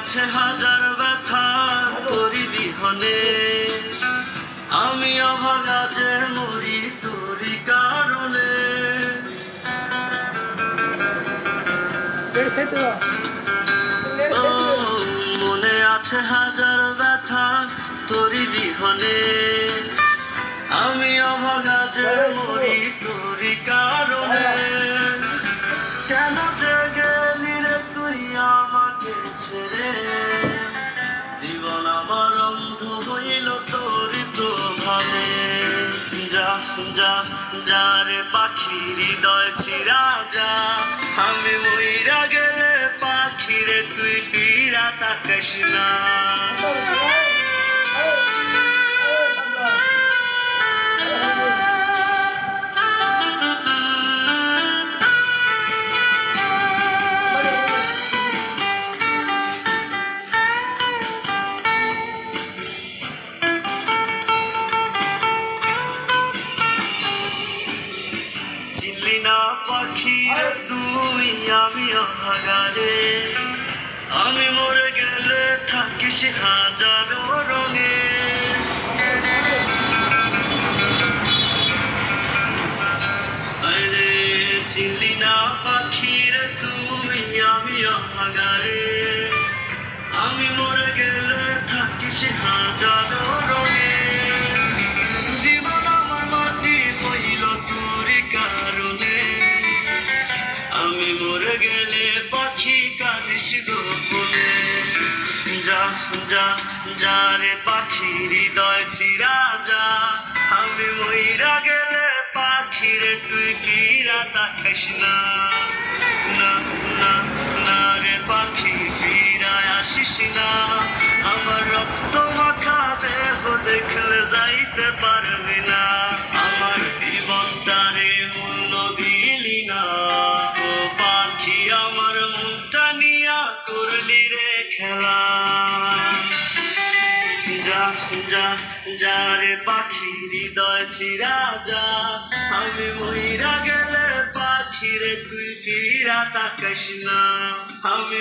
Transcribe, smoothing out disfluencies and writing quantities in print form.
আছে হাজার ব্যথা তোরি বিহনে, আমি অভাগা যে মরি তোরি কারণে। মনে আছে হাজার ব্যথা তোরি বিহনে, আমি অভাগা যে মরি তোরি কারণে। কেন যে গেলি রে তুই আমাকে ছেড়ে, জীবন আমার অন্ধ হইল তোরি প্রভাবে। যা যা যার পাখি হৃদয় ছিড়া যা, আমি মইরা গেলে পাখিরে তুই ফিরা তাকাস না। চিনলি না পাখি রে তুই আমি অভাগারে, আমি মরে গেলে থাকিস হাজারো রঙে। আরে চিনলি না পাখি রে তুই আমি অভাগারে, আমি মরে গেলে থাকিস হাজারো রঙে। জীবন আমার মাটি হইল তোরি কারণে, আমি মরে গেলে পাখি কাঁদিস গোপনে। যা যা যারে পাখি হৃদয় ছিড়া যা, আমি মইরা গেলে পাখিরে তুই ফিরা তাকাস না। না না না রে পাখি ফিরায় আসিস না, আমার রক্ত মাখা দেহ দেখলে যাইতে পারবি না। আমার জীবনটারে মূল্য দিলি না, ও পাখি আমার মুখটা নিয়া করলি রে খেলা। যা যা যারে পাখি হৃদয় ছিড়া যা, আমি মইরা গেলে পাখিরে তুই ফিরা তাকাস না। আমি